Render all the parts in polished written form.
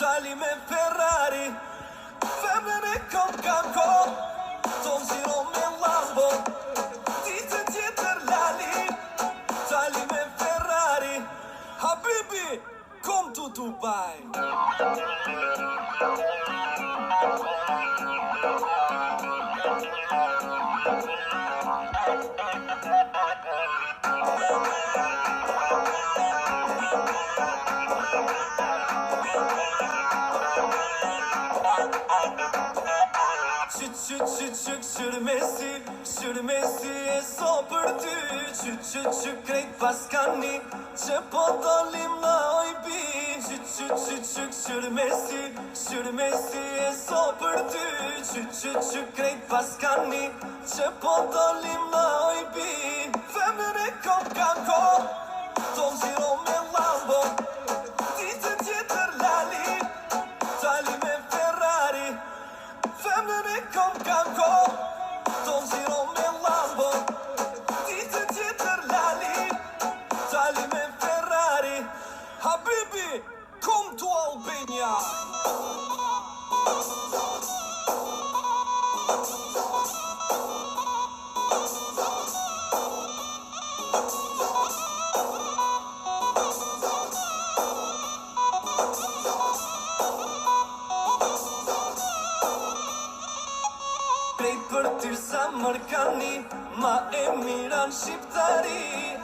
Dali me Ferrari, femnën e kom kako, ton zero me Lambo, ditën tjetër lali. Dali me Ferrari, habibi, kom tu Dubai. Shërmesi e so për ty, që krejt paskani, që po dolim na ojbi. Shërmesi e so për ty, që krejt paskani, që po dolim na ojbi. Femnën e kom kako, ton zero me Lambo, ditën tjetër lali. Dali me Ferrari, femnën e kom kako, ton zero me Lambo, ditën tjetër lali. Dali me Ferrari, habibi, kom tu Albania. Krejt për ty sa mërkani, ma e miran shqiptari.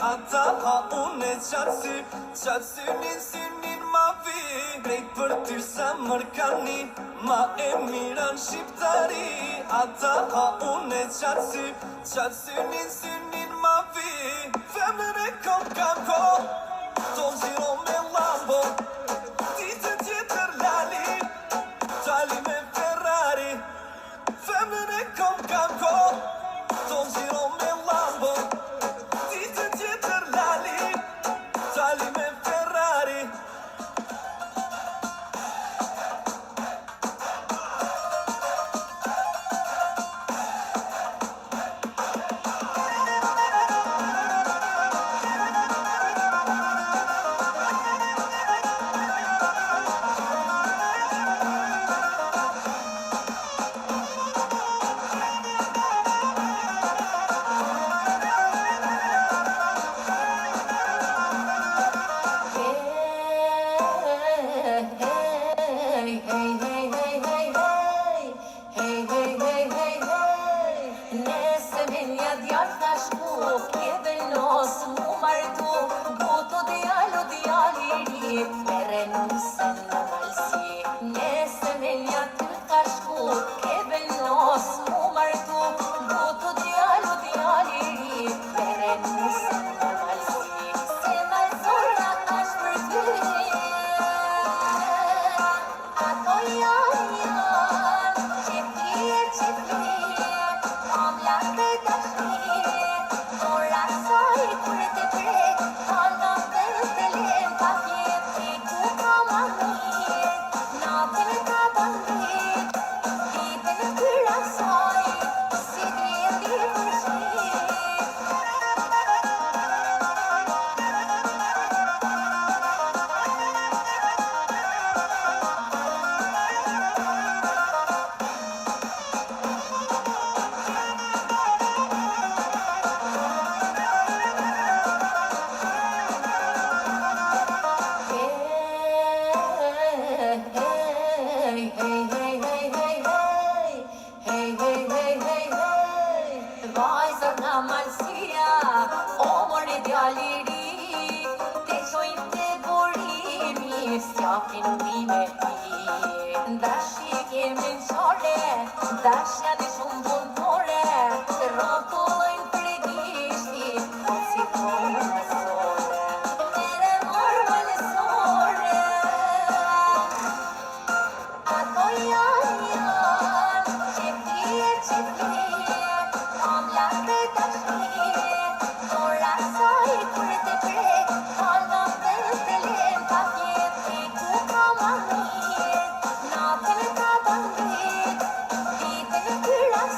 Ata ha unë e qatë synin ma vi. Krejt për ty sa mërkani, ma e miran shqiptari. Ata ha unë e qatë synin ma vi. Femnën e kom kako, ton zero me Lambo, ditën tjetër lali. Dali me Ferrari, femnën e kom kako, ton zero me Lambo, ditën tjetër lali. Dali me Ferrari.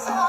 Song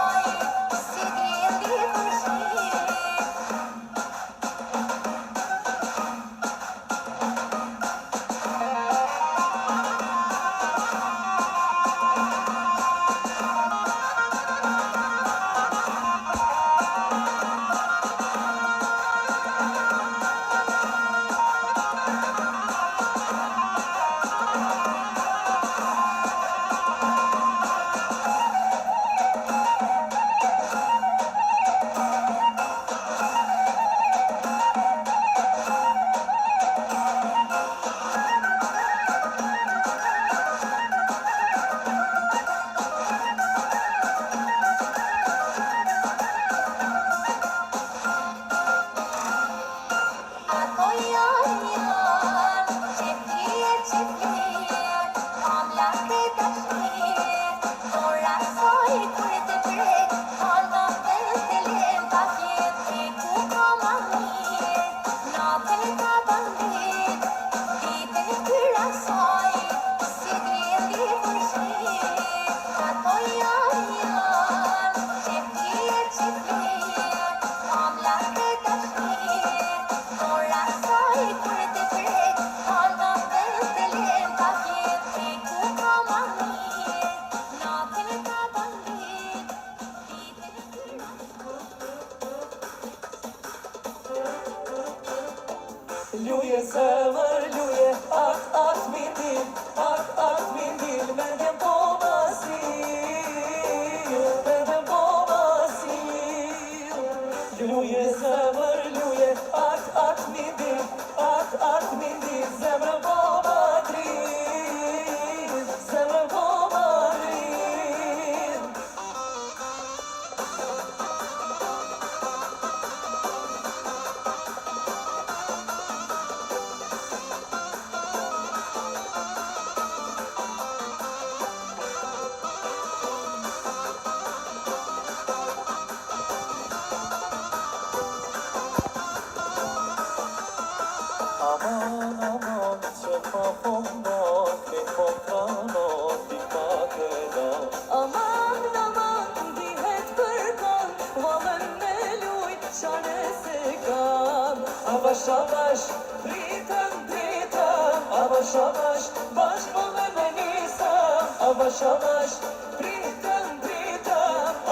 Avash, avash, bash bëllën e nisa. Avash, avash, pritëm,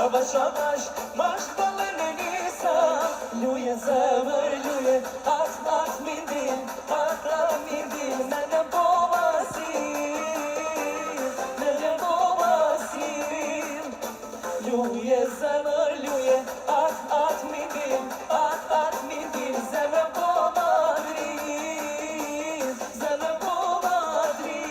avash, avash, bash bëllën e nisa. Luje zemër, luje, at mindin, at mindin, me në bobasin, me në bobasin. Luje zemër, luje, at mindin, zemër po madrin, zemër po madrin.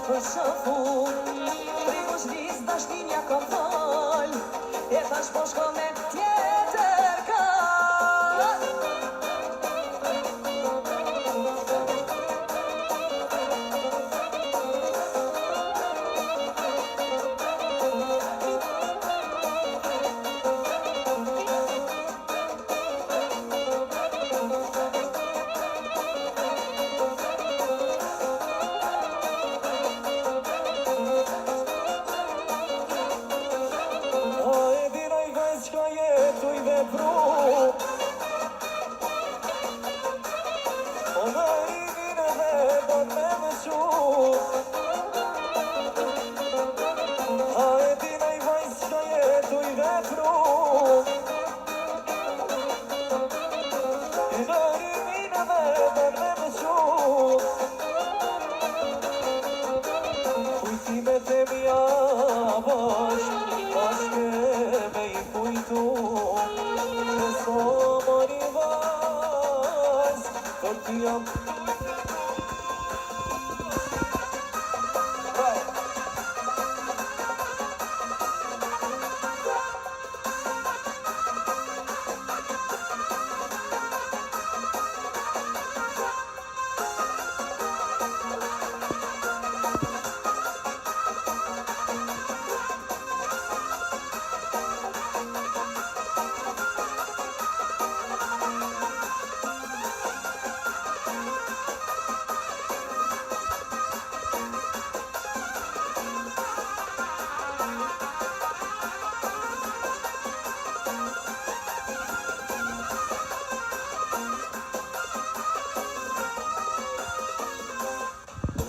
Për shafur, primus nis dashninja kam fal, e thash po shko me